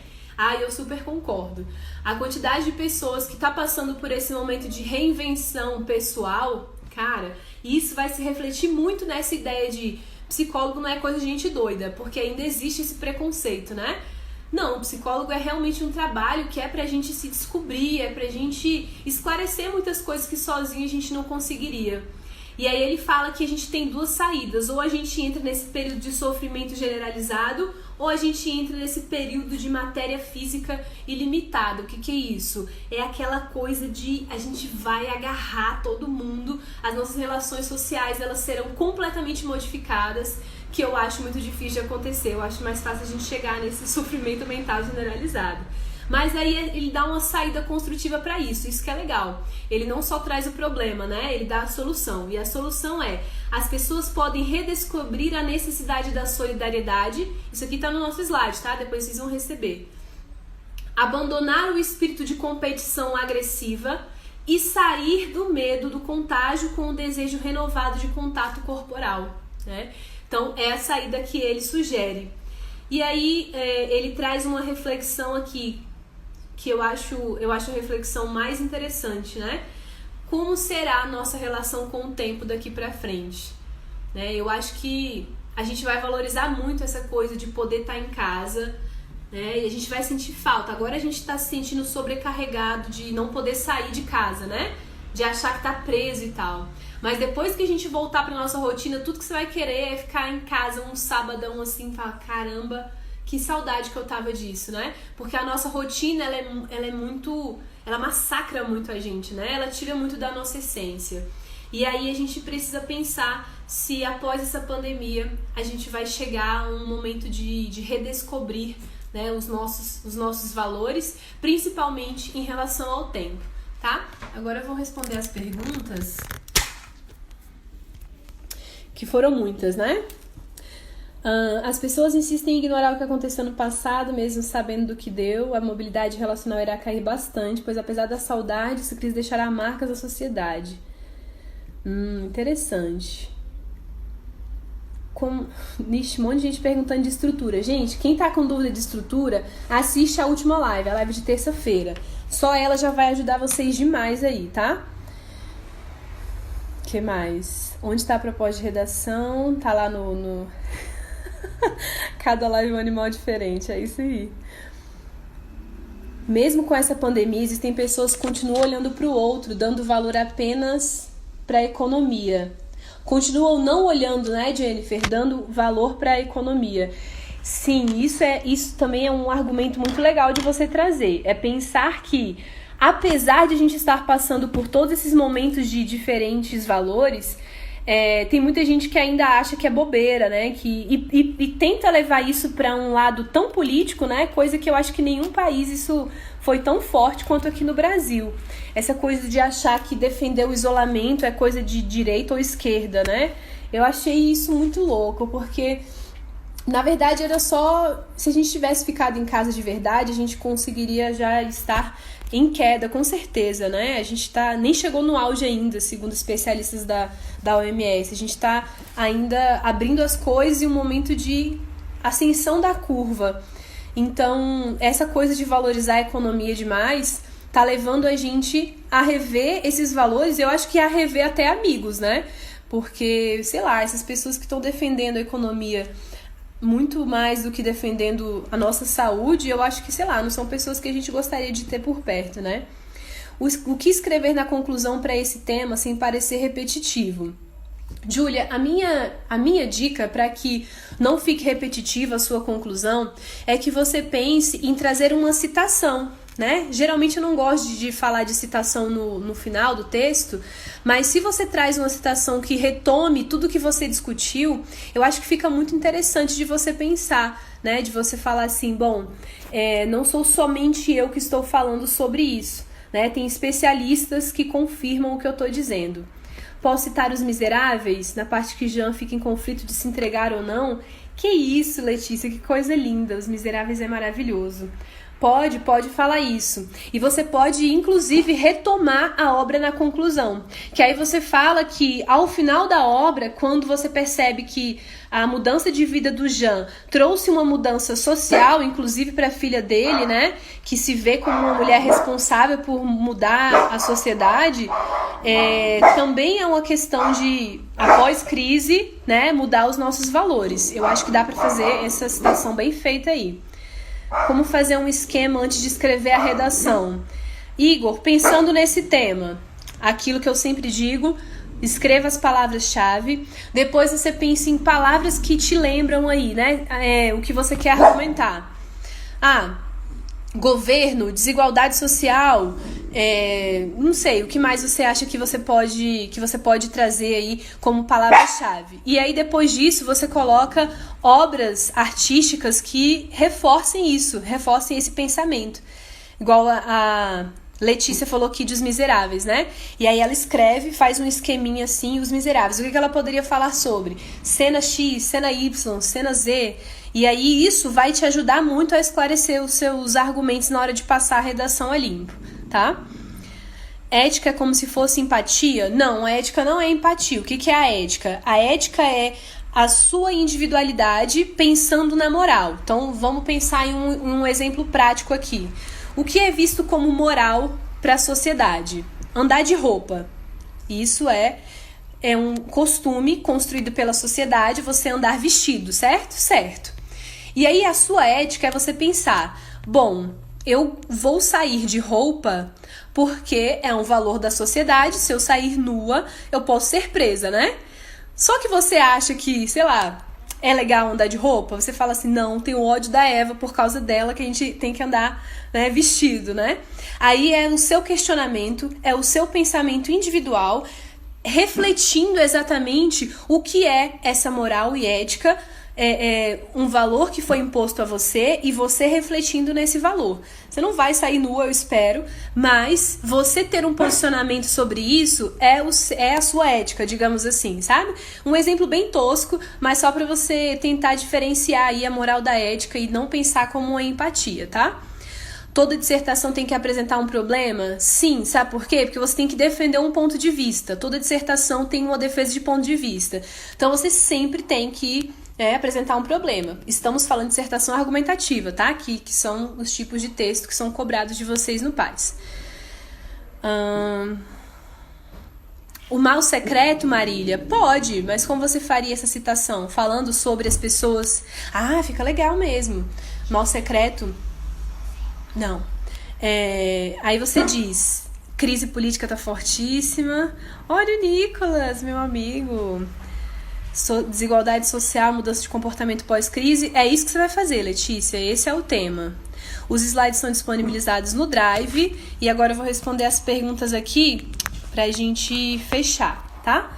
Eu super concordo. A quantidade de pessoas que tá passando por esse momento de reinvenção pessoal, cara, isso vai se refletir muito nessa ideia de psicólogo não é coisa de gente doida, porque ainda existe esse preconceito, né? Não, o psicólogo é realmente um trabalho que é pra gente se descobrir, é pra gente esclarecer muitas coisas que sozinho a gente não conseguiria. E aí ele fala que a gente tem duas saídas, ou a gente entra nesse período de sofrimento generalizado, ou a gente entra nesse período de matéria física ilimitada. O que é isso? É aquela coisa de a gente vai agarrar todo mundo, as nossas relações sociais elas serão completamente modificadas, que eu acho muito difícil de acontecer. Eu acho mais fácil a gente chegar nesse sofrimento mental generalizado. Mas aí ele dá uma saída construtiva para isso que é legal. Ele não só traz o problema, né? Ele dá a solução. E a solução é, as pessoas podem redescobrir a necessidade da solidariedade. Isso aqui tá no nosso slide, tá? Depois vocês vão receber. Abandonar o espírito de competição agressiva e sair do medo do contágio com o desejo renovado de contato corporal, né? Então, é a saída que ele sugere. E aí, ele traz uma reflexão aqui, que eu acho a reflexão mais interessante, né? Como será a nossa relação com o tempo daqui pra frente? Né? Eu acho que a gente vai valorizar muito essa coisa de poder estar em casa, né? E a gente vai sentir falta. Agora a gente tá se sentindo sobrecarregado de não poder sair de casa, né? De achar que tá preso e tal. Mas depois que a gente voltar pra nossa rotina, tudo que você vai querer é ficar em casa um sabadão assim e falar, caramba, que saudade que eu tava disso, né? Porque a nossa rotina, ela massacra muito a gente, né? Ela tira muito da nossa essência. E aí a gente precisa pensar se após essa pandemia a gente vai chegar a um momento de redescobrir, né, os nossos valores, principalmente em relação ao tempo, tá? Agora eu vou responder as perguntas, que foram muitas, né? As pessoas insistem em ignorar o que aconteceu no passado, mesmo sabendo do que deu. A mobilidade relacional irá cair bastante, pois apesar da saudade, essa crise deixará marcas na sociedade. Interessante. Um monte de gente perguntando de estrutura. Gente, quem tá com dúvida de estrutura, assiste a última live, a live de terça-feira. Só ela já vai ajudar vocês demais aí, tá? O que mais? Onde tá a proposta de redação? Tá lá no... Cada live é um animal diferente, é isso aí. Mesmo com essa pandemia, existem pessoas que continuam olhando para o outro, dando valor apenas para a economia. Continuam não olhando, né, Jennifer? Dando valor para a economia. Sim, isso também é um argumento muito legal de você trazer. É pensar que, apesar de a gente estar passando por todos esses momentos de diferentes valores, tem muita gente que ainda acha que é bobeira, né? E tenta levar isso para um lado tão político, né? Coisa que eu acho que nenhum país isso foi tão forte quanto aqui no Brasil. Essa coisa de achar que defender o isolamento é coisa de direita ou esquerda, né? Eu achei isso muito louco, porque na verdade era só... Se a gente tivesse ficado em casa de verdade, a gente conseguiria já estar em queda, com certeza, né? A gente nem chegou no auge ainda, segundo especialistas da OMS. A gente está ainda abrindo as coisas em um momento de ascensão da curva. Então, essa coisa de valorizar a economia demais tá levando a gente a rever esses valores. Eu acho que a rever até amigos, né? Porque, sei lá, essas pessoas que estão defendendo a economia muito mais do que defendendo a nossa saúde, eu acho que, sei lá, não são pessoas que a gente gostaria de ter por perto, né? O que escrever na conclusão para esse tema sem parecer repetitivo? Júlia, a minha dica para que não fique repetitiva a sua conclusão é que você pense em trazer uma citação, né? Geralmente eu não gosto de falar de citação no final do texto, mas se você traz uma citação que retome tudo que você discutiu, eu acho que fica muito interessante de você pensar, né? De você falar assim, bom, não sou somente eu que estou falando sobre isso, né? Tem especialistas que confirmam o que eu estou dizendo. Posso citar Os Miseráveis, na parte que Jean fica em conflito de se entregar ou não? Que isso, Letícia, que coisa linda, Os Miseráveis é maravilhoso. Pode falar isso. E você pode, inclusive, retomar a obra na conclusão. Que aí você fala que, ao final da obra, quando você percebe que a mudança de vida do Jean trouxe uma mudança social, inclusive para a filha dele, né? Que se vê como uma mulher responsável por mudar a sociedade, também é uma questão de, após crise, né? Mudar os nossos valores. Eu acho que dá para fazer essa citação bem feita aí. Como fazer um esquema antes de escrever a redação? Igor, pensando nesse tema, aquilo que eu sempre digo, escreva as palavras-chave, depois você pensa em palavras que te lembram aí, né? O que você quer argumentar. Governo, desigualdade social, não sei, o que mais você acha que você pode trazer aí como palavra-chave. E aí depois disso você coloca obras artísticas que reforcem isso, reforcem esse pensamento. Igual a Letícia falou aqui de Os Miseráveis, né? E aí ela escreve, faz um esqueminha assim, Os Miseráveis. O que ela poderia falar sobre? Cena X, cena Y, cena Z. E aí isso vai te ajudar muito a esclarecer os seus argumentos na hora de passar a redação a limpo, tá? Ética é como se fosse empatia? Não, a ética não é empatia. O que é a ética? A ética é a sua individualidade pensando na moral. Então vamos pensar em um exemplo prático aqui. O que é visto como moral para a sociedade? Andar de roupa. Isso é um costume construído pela sociedade, você andar vestido, certo? Certo. E aí a sua ética é você pensar, bom, eu vou sair de roupa porque é um valor da sociedade, se eu sair nua, eu posso ser presa, né? Só que você acha que, sei lá, é legal andar de roupa? Você fala assim, não, tenho ódio da Eva por causa dela que a gente tem que andar, né, vestido, né? Aí é o seu questionamento, é o seu pensamento individual, refletindo exatamente o que é essa moral e ética, um valor que foi imposto a você e você refletindo nesse valor. Você não vai sair nua, eu espero, mas você ter um posicionamento sobre isso é a sua ética, digamos assim, sabe? Um exemplo bem tosco, mas só para você tentar diferenciar aí a moral da ética e não pensar como uma empatia, tá? Toda dissertação tem que apresentar um problema? Sim, sabe por quê? Porque você tem que defender um ponto de vista. Toda dissertação tem uma defesa de ponto de vista. Então você sempre tem que apresentar um problema. Estamos falando de dissertação argumentativa, tá? Que são os tipos de texto que são cobrados de vocês no PAS. O mal secreto, Marília? Pode, mas como você faria essa citação? Falando sobre as pessoas... fica legal mesmo. Mal secreto... Não. Aí você diz, crise política tá fortíssima. Olha o Nicolas, meu amigo. Desigualdade social, mudança de comportamento pós-crise. É isso que você vai fazer, Letícia. Esse é o tema. Os slides são disponibilizados no Drive. E agora eu vou responder as perguntas aqui pra gente fechar, tá?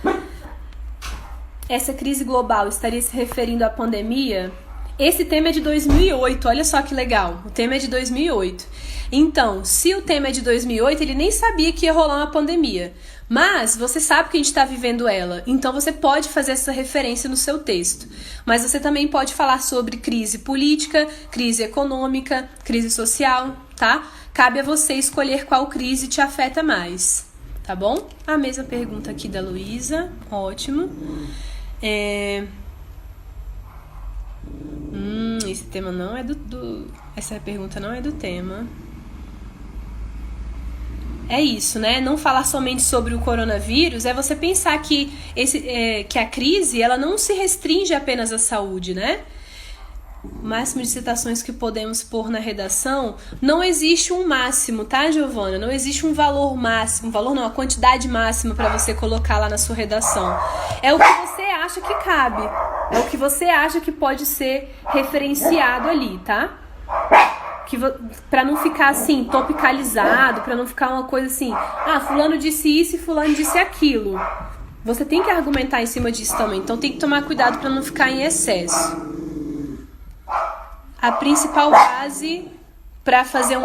Essa crise global estaria se referindo à pandemia? Esse tema é de 2008, olha só que legal. O tema é de 2008. Então, se o tema é de 2008, ele nem sabia que ia rolar uma pandemia. Mas você sabe que a gente está vivendo ela. Então, você pode fazer essa referência no seu texto. Mas você também pode falar sobre crise política, crise econômica, crise social, tá? Cabe a você escolher qual crise te afeta mais, tá bom? A mesma pergunta aqui da Luísa. Ótimo. Esse tema não é essa pergunta não é do tema. É isso, né? Não falar somente sobre o coronavírus é você pensar que a crise ela não se restringe apenas à saúde, né? O máximo de citações que podemos pôr na redação, não existe um máximo, tá, Giovana? Não existe um valor máximo, a quantidade máxima para você colocar lá na sua redação. É o que você acha que cabe, é o que você acha que pode ser referenciado ali, tá? Pra não ficar assim, topicalizado, pra não ficar uma coisa assim, fulano disse isso e fulano disse aquilo. Você tem que argumentar em cima disso também, então tem que tomar cuidado pra não ficar em excesso. A principal base para fazer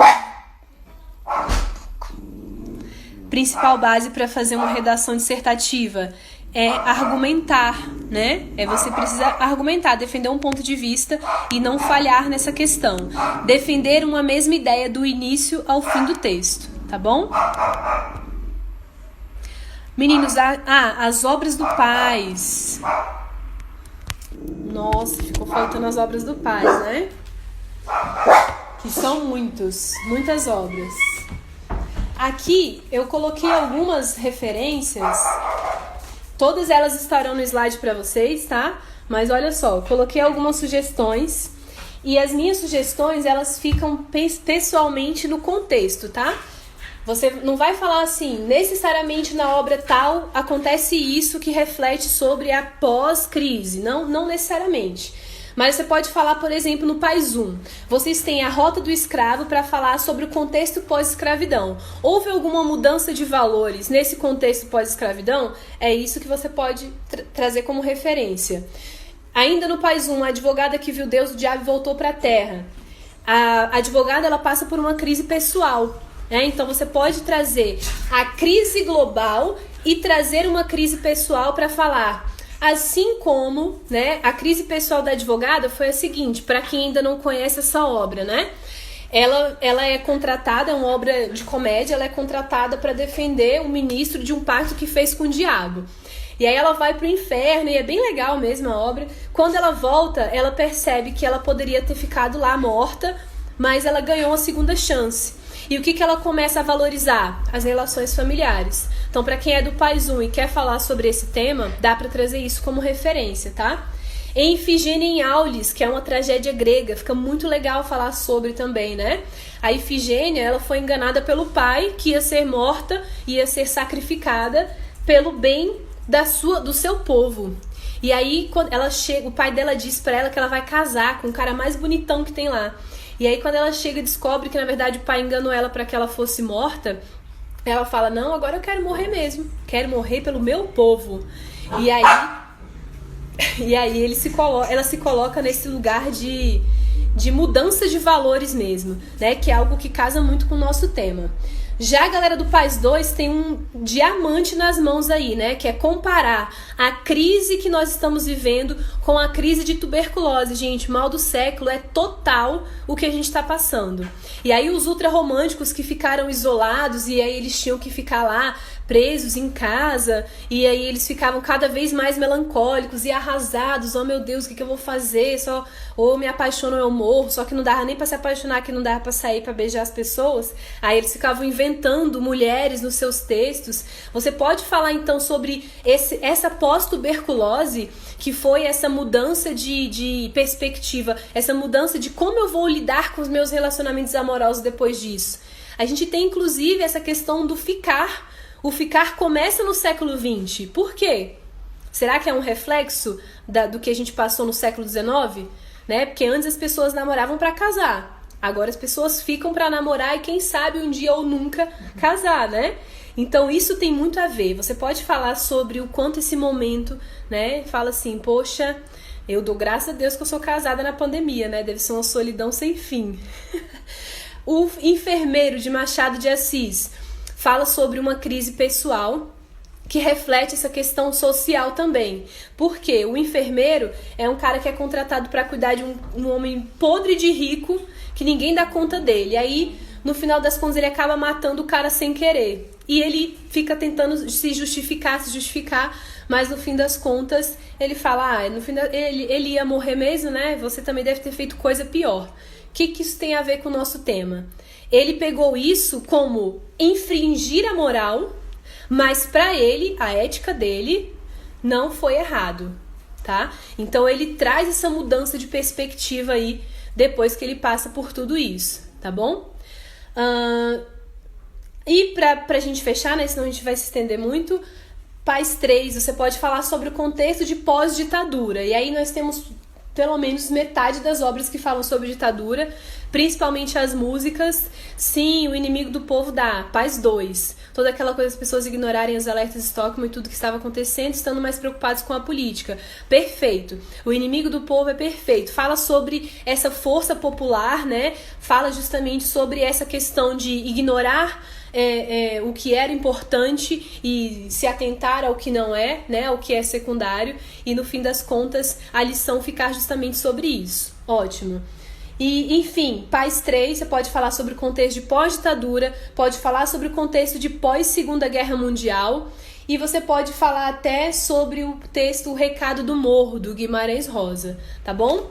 uma redação dissertativa é argumentar, né? Você precisa argumentar, defender um ponto de vista e não falhar nessa questão. Defender uma mesma ideia do início ao fim do texto, tá bom? Meninos, as obras do Paz. Nossa, ficou faltando as obras do Paz, né? Que são muitas obras. Aqui eu coloquei algumas referências, todas elas estarão no slide para vocês, tá? Mas olha só, eu coloquei algumas sugestões e as minhas sugestões, elas ficam pessoalmente no contexto, tá? Você não vai falar assim, necessariamente na obra tal acontece isso que reflete sobre a pós-crise, não necessariamente. Mas você pode falar, por exemplo, no Paz 1. Vocês têm a Rota do Escravo para falar sobre o contexto pós-escravidão. Houve alguma mudança de valores nesse contexto pós-escravidão? É isso que você pode trazer como referência. Ainda no Paz 1, a advogada que viu Deus, o diabo voltou para a terra. A advogada, ela passa por uma crise pessoal. Então você pode trazer a crise global e trazer uma crise pessoal para falar. Assim como, né, a crise pessoal da advogada foi a seguinte, para quem ainda não conhece essa obra, né? Ela é contratada, é uma obra de comédia, ela é contratada para defender um ministro de um pacto que fez com o diabo. E aí ela vai pro inferno, e é bem legal mesmo a obra. Quando ela volta, ela percebe que ela poderia ter ficado lá morta, mas ela ganhou uma segunda chance. E o que ela começa a valorizar? As relações familiares. Então, para quem é do Paz 1 e quer falar sobre esse tema, dá para trazer isso como referência, tá? Em Ifigênia em Aulis, que é uma tragédia grega, fica muito legal falar sobre também, né? A Ifigênia, ela foi enganada pelo pai, que ia ser morta, ia ser sacrificada pelo bem do seu povo. E aí, quando ela chega, o pai dela diz para ela que ela vai casar com o cara mais bonitão que tem lá. E aí, quando ela chega e descobre que, na verdade, o pai enganou ela para que ela fosse morta, ela fala, não, agora eu quero morrer mesmo. Quero morrer pelo meu povo. E aí ela se coloca nesse lugar de mudança de valores mesmo, né? Que é algo que casa muito com o nosso tema. Já a galera do Paz 2 tem um diamante nas mãos aí, né? Que é comparar a crise que nós estamos vivendo com a crise de tuberculose. Gente, mal do século, é total o que a gente está passando. E aí os ultrarromânticos que ficaram isolados e aí eles tinham que ficar lá presos em casa, e aí eles ficavam cada vez mais melancólicos e arrasados. Oh meu Deus, o que eu vou fazer? Ou me apaixono ou eu morro. Só que não dava nem pra se apaixonar, que não dava pra sair pra beijar as pessoas. Aí eles ficavam inventando mulheres nos seus textos. Você pode falar então sobre essa pós-tuberculose, que foi essa mudança de perspectiva, essa mudança de como eu vou lidar com os meus relacionamentos amorosos depois disso. A gente tem inclusive essa questão do ficar. O ficar começa no século XX. Por quê? Será que é um reflexo do que a gente passou no século XIX? Né? Porque antes as pessoas namoravam para casar. Agora as pessoas ficam para namorar e quem sabe um dia ou nunca casar, né? Então isso tem muito a ver. Você pode falar sobre o quanto esse momento, né? Fala assim, poxa, eu dou graças a Deus que eu sou casada na pandemia, né? Deve ser uma solidão sem fim. O Enfermeiro, de Machado de Assis, fala sobre uma crise pessoal que reflete essa questão social também. Por quê? O enfermeiro é um cara que é contratado para cuidar de um homem podre de rico, que ninguém dá conta dele. E aí, no final das contas, ele acaba matando o cara sem querer. E ele fica tentando se justificar, mas no fim das contas, ele fala, no fim ele ia morrer mesmo, né? Você também deve ter feito coisa pior. O que isso tem a ver com o nosso tema? Ele pegou isso como infringir a moral, mas para ele, a ética dele, não foi errado, tá? Então ele traz essa mudança de perspectiva aí depois que ele passa por tudo isso, tá bom? E pra gente fechar, né, senão a gente vai se estender muito, Paz 3, você pode falar sobre o contexto de pós-ditadura. E aí nós temos pelo menos metade das obras que falam sobre ditadura, principalmente as músicas. Sim, O Inimigo do Povo dá. Paz 2. Toda aquela coisa das pessoas ignorarem os alertas de Stockman e tudo que estava acontecendo, estando mais preocupados com a política. Perfeito. O Inimigo do Povo é perfeito. Fala sobre essa força popular, né? Fala justamente sobre essa questão de ignorar o que era importante e se atentar ao que não é, né, ao que é secundário, e no fim das contas a lição ficar justamente sobre isso. Ótimo. E, enfim, Paz 3, você pode falar sobre o contexto de pós-ditadura, pode falar sobre o contexto de pós-Segunda Guerra Mundial, e você pode falar até sobre o texto O Recado do Morro, do Guimarães Rosa, tá bom?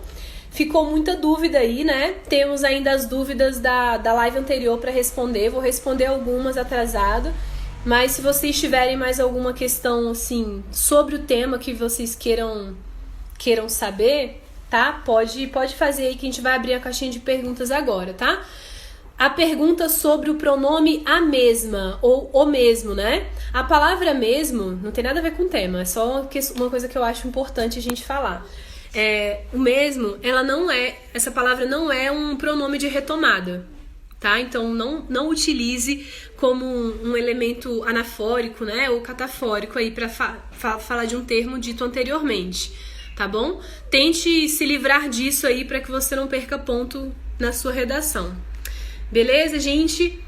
Ficou muita dúvida aí, né? Temos ainda as dúvidas da live anterior para responder. Vou responder algumas atrasado. Mas se vocês tiverem mais alguma questão, assim, sobre o tema que vocês queiram saber, tá? Pode fazer aí que a gente vai abrir a caixinha de perguntas agora, tá? A pergunta sobre o pronome a mesma, ou o mesmo, né? A palavra mesmo não tem nada a ver com o tema. É só uma coisa que eu acho importante a gente falar. O mesmo, essa palavra não é um pronome de retomada, tá? Então não utilize como um elemento anafórico, né, ou catafórico aí para falar de um termo dito anteriormente, tá bom? Tente se livrar disso aí para que você não perca ponto na sua redação. Beleza, gente?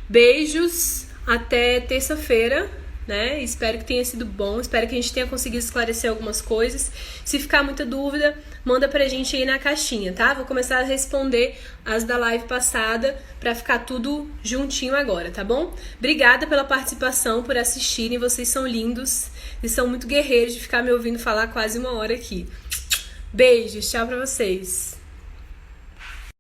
Beijos, até terça-feira. Né? Espero que tenha sido bom, espero que a gente tenha conseguido esclarecer algumas coisas. Se ficar muita dúvida, manda pra gente aí na caixinha, tá? Vou começar a responder as da live passada pra ficar tudo juntinho agora, tá bom? Obrigada pela participação, por assistirem, vocês são lindos e são muito guerreiros de ficar me ouvindo falar quase 1 hora aqui. Beijos, tchau pra vocês.